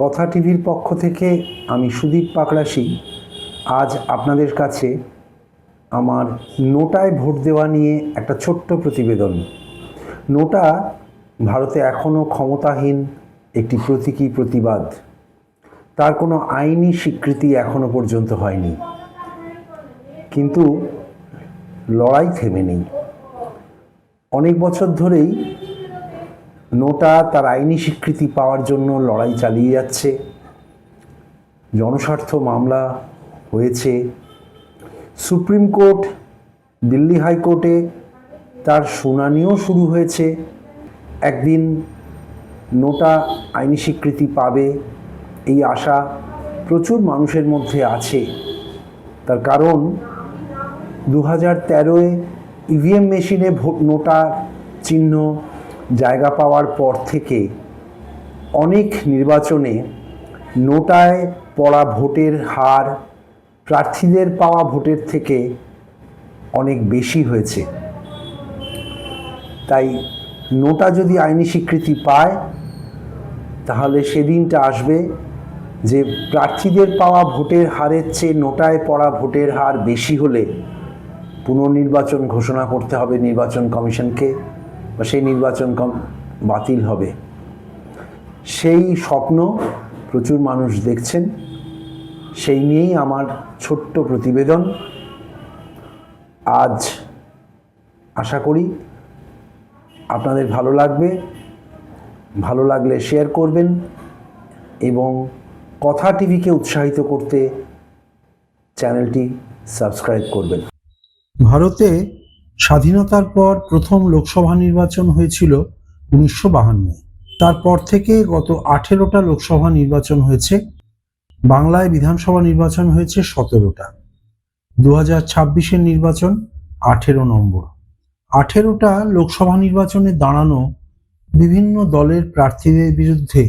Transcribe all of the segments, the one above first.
কথা টিভির পক্ষ থেকে আমি সুদীপ পাকড়াশি আজ আপনাদের কাছে আমার নোটায় ভোট দেওয়া নিয়ে একটা ছোট্ট প্রতিবেদন। নোটা ভারতে এখনও ক্ষমতাহীন একটি প্রতীকী প্রতিবাদ। তার কোনো আইনি স্বীকৃতি এখনও পর্যন্ত হয়নি, কিন্তু লড়াই থেমে নেই। অনেক বছর ধরেই নোটা তার আইনি স্বীকৃতি পাওয়ার জন্য লড়াই চালিয়ে যাচ্ছে। জনস্বার্থ মামলা হয়েছে, সুপ্রিম কোর্ট, দিল্লি হাইকোর্টে তার শুনানিও শুরু হয়েছে। একদিন নোটা আইনি স্বীকৃতি পাবে এই আশা প্রচুর মানুষের মধ্যে আছে। তার কারণ 2013-এ ইভিএম মেশিনে নোটা চিহ্ন জায়গা পাওয়ার পর থেকে অনেক নির্বাচনে নোটায় পড়া ভোটের হার প্রার্থীদের পাওয়া ভোটের থেকে অনেক বেশি হয়েছে। তাই নোটা যদি আইনি স্বীকৃতি পায় তাহলে সেদিনটা আসবে যে প্রার্থীদের পাওয়া ভোটের হারের চেয়ে নোটায় পড়া ভোটের হার বেশি হলে পুনর্নির্বাচন ঘোষণা করতে হবে নির্বাচন কমিশনকে, বা সেই নির্বাচন বাতিল হবে। সেই স্বপ্ন প্রচুর মানুষ দেখছেন। সেই নিয়েই আমার ছোট্ট প্রতিবেদন। আজ আশা করি আপনাদের ভালো লাগবে। ভালো লাগলে শেয়ার করবেন এবং কথা টিভিকে উৎসাহিত করতে চ্যানেলটি সাবস্ক্রাইব করবেন। ভারতে স্বাধীনতার পর প্রথম লোকসভা নির্বাচন হয়েছিল 1952। তারপর থেকে গত 18টা লোকসভা নির্বাচন হয়েছে। বাংলায় বিধানসভা নির্বাচন হয়েছে 17টা। 2026-এর নির্বাচন 18 নম্বর। 18টা লোকসভা নির্বাচনে দাঁড়ানো বিভিন্ন দলের প্রার্থীদের বিরুদ্ধে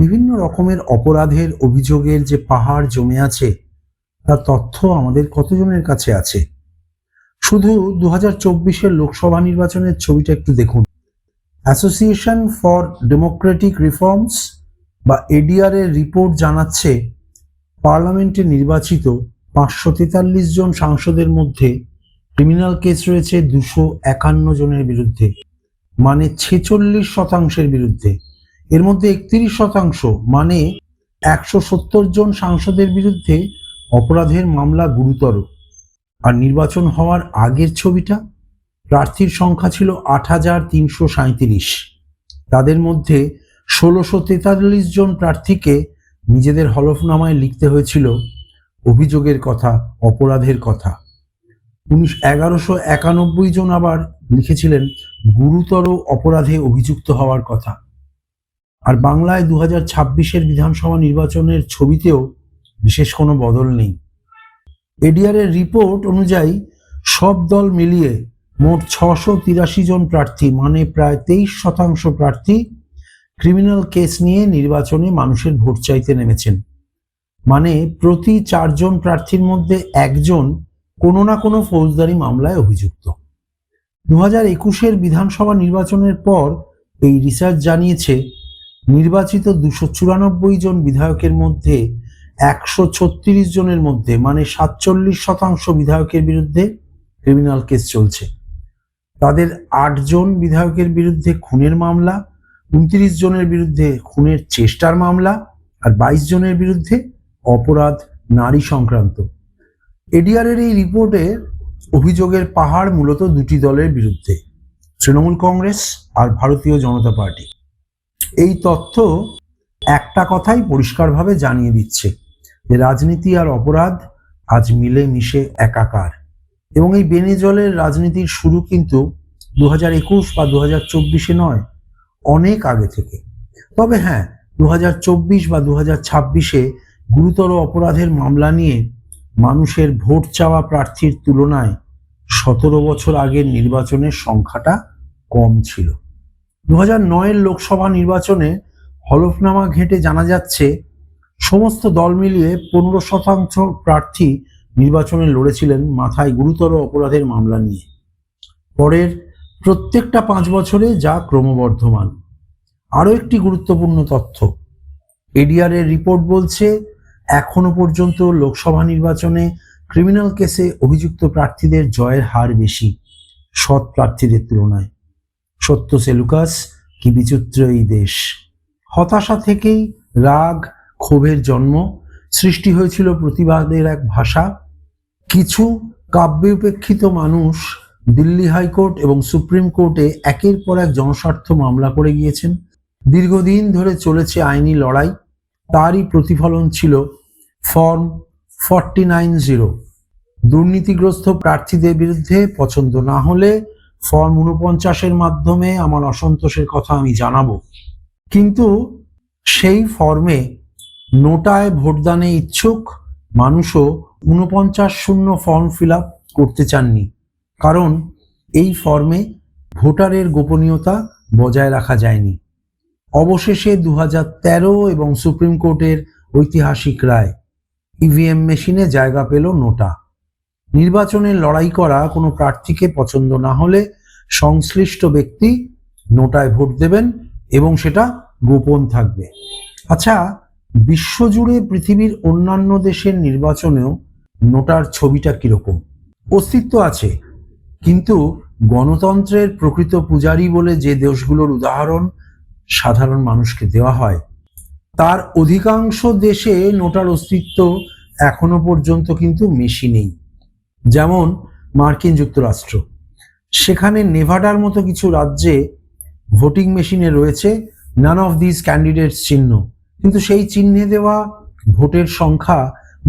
বিভিন্ন রকমের অপরাধের অভিযোগের যে পাহাড় জমে আছে তার তথ্য আমাদের কতজনের কাছে আছে? শুধু 2024-এর লোকসভা নির্বাচনের ছবিটা একটু দেখুন। অ্যাসোসিয়েশন ফর ডেমোক্রেটিক রিফর্মস বা এডিআর এর রিপোর্ট জানাচ্ছে পার্লামেন্টে নির্বাচিত 543 জন সাংসদের মধ্যে ক্রিমিনাল কেস রয়েছে 251 জনের বিরুদ্ধে, মানে 46% বিরুদ্ধে। এর মধ্যে 31% মানে 170 জন সাংসদের বিরুদ্ধে অপরাধের মামলা গুরুতর। আর নির্বাচন হওয়ার আগের ছবিটা, প্রার্থীর সংখ্যা ছিল 8337। তাদের মধ্যে 1643 জন প্রার্থীকে নিজেদের হলফনামায় লিখতে হয়েছিল অভিযোগের কথা, অপরাধের কথা। 1191 জন আবার লিখেছিলেন গুরুতর অপরাধে অভিযুক্ত হওয়ার কথা। আর বাংলায় 2026-এর বিধানসভা নির্বাচনের ছবিতেও বিশেষ কোনো বদল নেই। এডিআর এর রিপোর্ট অনুযায়ী সব দল মিলিয়ে মোট 683 জন প্রার্থী, মানে প্রায় 23% প্রার্থী ক্রিমিনাল কেস নিয়ে নির্বাচনে মানুষের ভোট চাইতে নেমেছেন। মানে প্রতি 4 জন প্রার্থীর মধ্যে একজন কোনো না কোনো ফৌজদারি মামলায় অভিযুক্ত। 2021-এর বিধানসভা নির্বাচনের পর এই রিসার্চ জানিয়েছে নির্বাচিত 294 জন বিধায়কের মধ্যে 136 জনের মধ্যে, মানে 47% বিধায়কের বিরুদ্ধে ক্রিমিনাল কেস চলছে। তাদের 8 জন বিধায়কের বিরুদ্ধে খুনের মামলা, 29 জনের বিরুদ্ধে খুনের চেষ্টার মামলা, আর 22 জনের বিরুদ্ধে অপরাধ নারী সংক্রান্ত। এডিআর এর এই রিপোর্টে অভিযোগের পাহাড় মূলত দুটি দলের বিরুদ্ধে, তৃণমূল কংগ্রেস আর ভারতীয় জনতা পার্টি। এই তথ্য একটা কথাই পরিষ্কারভাবে জানিয়ে দিচ্ছে যে রাজনীতি আর অপরাধ আজ মিলে মিশে একাকার। এবং এই বেনে জলের রাজনীতির শুরু কিন্তু 2021 বা 2024-এ নয়, অনেক আগে থেকে। তবে হ্যাঁ, 2024 বা 2026-এ গুরুতর অপরাধের মামলা নিয়ে মানুষের ভোট চাওয়া প্রার্থীর তুলনায় 17 বছর আগের নির্বাচনের সংখ্যাটা কম ছিল। 2009-এর লোকসভা নির্বাচনে হলফনামা ঘেঁটে জানা যাচ্ছে সমস্ত দল মিলিয়ে 15% প্রার্থী নির্বাচনে লড়েছিলেন মাথায় গুরুতর অপরাধের মামলা নিয়ে। পরের প্রত্যেকটা 5 বছরে যা ক্রমবর্ধমান। আরও একটি গুরুত্বপূর্ণ তথ্য, এডিআর এর রিপোর্ট বলছে এখনো পর্যন্ত লোকসভা নির্বাচনে ক্রিমিনাল কেসে অভিযুক্ত প্রার্থীদের জয়ের হার বেশি সৎ প্রার্থীদের তুলনায়। সত্য সেলুকাস, কি বিচিত্র এই দেশ। হতাশা থেকেই রাগ, ক্ষোভের জন্ম, সৃষ্টি হয়েছিল প্রতিবাদের এক ভাষা। কিছু কাব্যোপেক্ষিত মানুষ দিল্লি হাইকোর্ট এবং সুপ্রিম কোর্টে একের পর এক জনস্বার্থ মামলা করে গিয়েছেন। দীর্ঘদিন ধরে চলেছে আইনি লড়াই। তারই প্রতিফলন ছিল ফর্ম 49-0। দুর্নীতিগ্রস্ত প্রার্থীদের বিরুদ্ধে পছন্দ না হলে ফর্ম 49-এর মাধ্যমে আমার অসন্তোষের কথা আমি জানাবো। কিন্তু সেই ফর্মে নোটায় ভোটদানে ইচ্ছুক মানুষও 49-0 ফর্ম ফিল আপ করতে চাননি, কারণ এই ফর্মে ভোটারের গোপনীয়তা বজায় রাখা যায়নি। অবশেষে 2013 এবং সুপ্রিম কোর্টের ঐতিহাসিক রায়, ইভিএম মেশিনে জায়গা পেল নোটা। নির্বাচনে লড়াই করা কোনো প্রার্থীকে পছন্দ না হলে সংশ্লিষ্ট ব্যক্তি নোটায় ভোট দেবেন এবং সেটা গোপন থাকবে। আচ্ছা, বিশ্বজুড়ে পৃথিবীর অন্যান্য দেশের নির্বাচনেও নোটার ছবিটা কিরকম? অস্তিত্ব আছে, কিন্তু গণতন্ত্রের প্রকৃত পূজারী বলে যে দেশগুলোর উদাহরণ সাধারণ মানুষকে দেওয়া হয়, তার অধিকাংশ দেশে নোটার অস্তিত্ব এখনো পর্যন্ত কিন্তু মিশি নেই। যেমন মার্কিন যুক্তরাষ্ট্র, সেখানে নেভাডার মতো কিছু রাজ্যে ভোটিং মেশিনে রয়েছে নান অফ দিস ক্যান্ডিডেটস চিহ্ন, কিন্তু সেই চিহ্নে দেওয়া ভোটের সংখ্যা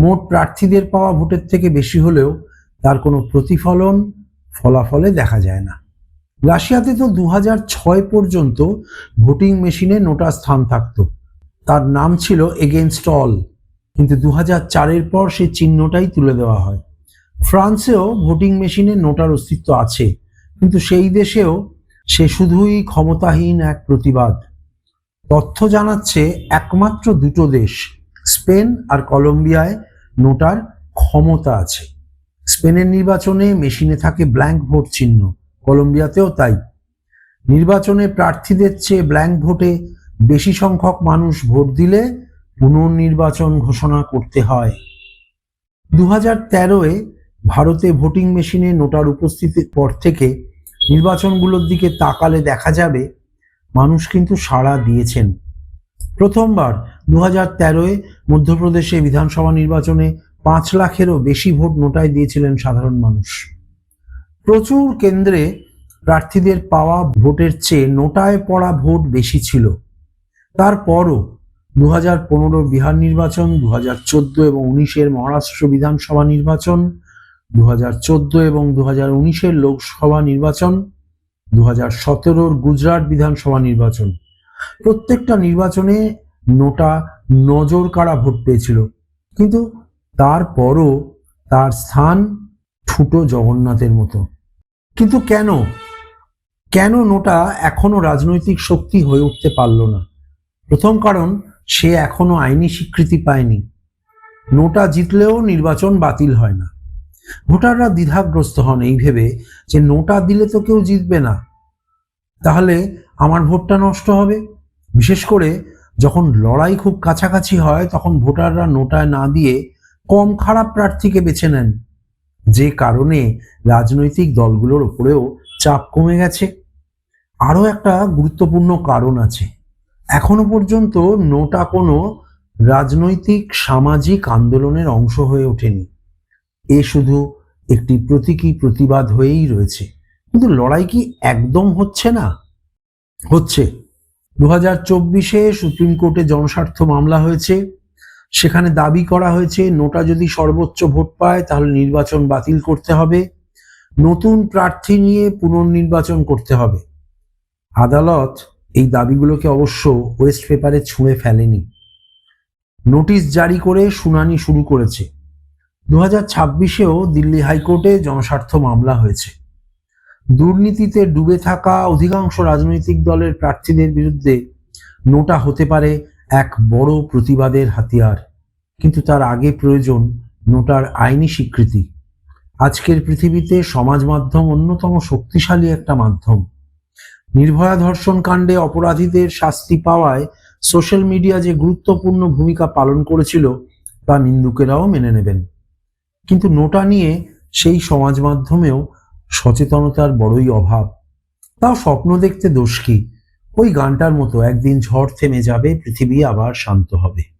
মোট প্রার্থীদের পাওয়া ভোটের থেকে বেশি হলেও তার কোনো প্রতিফলন ফলাফলে দেখা যায় না। রাশিয়াতে তো 2006 পর্যন্ত ভোটিং মেশিনে নোটার স্থান থাকত, তার নাম ছিল এগেইনস্ট অল, কিন্তু 2004-এর পর সেই চিহ্নটাই তুলে দেওয়া হয়। ফ্রান্সেও ভোটিং মেশিনে নোটার অস্তিত্ব আছে, কিন্তু সেই দেশেও সে শুধুই ক্ষমতাহীন এক প্রতিবাদ। তথ্য জানাচ্ছে একমাত্র দুটো দেশ, স্পেন আর কলম্বিয়ায় নোটার ক্ষমতা আছে। স্পেনের নির্বাচনে মেশিনে থাকে ব্ল্যাঙ্ক ভোট চিহ্ন, কলম্বিয়াতেও তাই। নির্বাচনে প্রার্থীদের চেয়ে ব্ল্যাঙ্ক ভোটে বেশি সংখ্যক মানুষ ভোট দিলে পুনর্নির্বাচন ঘোষণা করতে হয়। 2013-এ ভারতে ভোটিং মেশিনে নোটার উপস্থিতির পর থেকে নির্বাচনগুলোর দিকে তাকালে দেখা যাবে মানুষ কিন্তু সাড়া দিয়েছেন। প্রথমবার 2013-এ মধ্যপ্রদেশে বিধানসভা নির্বাচনে 5 লাখেরও বেশি ভোট নোটায় দিয়েছিলেন সাধারণ মানুষ। প্রচুর কেন্দ্রে প্রার্থীদের পাওয়া ভোটের চেয়ে নোটায় পড়া ভোট বেশি ছিল। তারপরও 2015 বিহার নির্বাচন, 2014 এবং 2019-এর মহারাষ্ট্র বিধানসভা নির্বাচন, 2014 এবং 2019-এর লোকসভা নির্বাচন, 2017-র গুজরাট বিধানসভা নির্বাচন, প্রত্যেকটা নির্বাচনে নোটা নজর কাড়া ভোট পেয়েছিল, কিন্তু তারপরও তার স্থান ঠুটো জগন্নাথের মতো। কিন্তু কেন নোটা এখনো রাজনৈতিক শক্তি হয়ে উঠতে পারল না? প্রথম কারণ, সে এখনো আইনি স্বীকৃতি পায়নি। নোটা জিতলেও নির্বাচন বাতিল হয় না। ভোটাররা দ্বিধাগ্রস্ত হন এই ভেবে যে নোটা দিলে তো কেউ জিতবে না, তাহলে আমার ভোটটা নষ্ট হবে। বিশেষ করে যখন লড়াই খুব কাছাকাছি হয়, তখন ভোটাররা নোটায় না দিয়ে কম খারাপ প্রার্থীকে বেছে নেন, যে কারণে রাজনৈতিক দলগুলোর উপরেও চাপ কমে গেছে। আরও একটা গুরুত্বপূর্ণ কারণ আছে, এখনো পর্যন্ত নোটা কোনো রাজনৈতিক সামাজিক আন্দোলনের অংশ হয়ে ওঠেনি। এ শুধু একটি প্রতীকী প্রতিবাদ হয়েই রয়েছে। কিন্তু লড়াই কি একদম হচ্ছে না? হচ্ছে। 2024-এ সুপ্রিম কোর্টে জনস্বার্থ মামলা হয়েছে। সেখানে দাবি করা হয়েছে নোটা যদি সর্বোচ্চ ভোট পায় তাহলে নির্বাচন বাতিল করতে হবে, নতুন প্রার্থী নিয়ে পুনর্নির্বাচন করতে হবে। আদালত এই দাবিগুলোকে অবশ্য ওয়েস্ট পেপারে ছুঁড়ে ফেলেনি, নোটিশ জারি করে শুনানি শুরু করেছে। 2026-এও দিল্লি হাইকোর্টে জনস্বার্থ মামলা হয়েছে। দুর্নীতিতে ডুবে থাকা অধিকাংশ রাজনৈতিক দলের প্রার্থীদের বিরুদ্ধে নোটা হতে পারে এক বড় প্রতিবাদের হাতিয়ার, কিন্তু তার আগে প্রয়োজন নোটার আইনি স্বীকৃতি। আজকের পৃথিবীতে সমাজ মাধ্যম অন্যতম শক্তিশালী একটা মাধ্যম। নির্ভয়া ধর্ষণ কাণ্ডে অপরাধীদের শাস্তি পাওয়ায় সোশ্যাল মিডিয়া যে গুরুত্বপূর্ণ ভূমিকা পালন করেছিল তা নিন্দুকেরাও মেনে নেবেন। কিন্তু নোটা নিয়ে সেই সমাজ মাধ্যমেও সচেতনতার বড়ই অভাব। তাও স্বপ্ন দেখতে দোষ কি? ওই গানটার মতো, একদিন ঝড় থেমে যাবে, পৃথিবী আবার শান্ত হবে।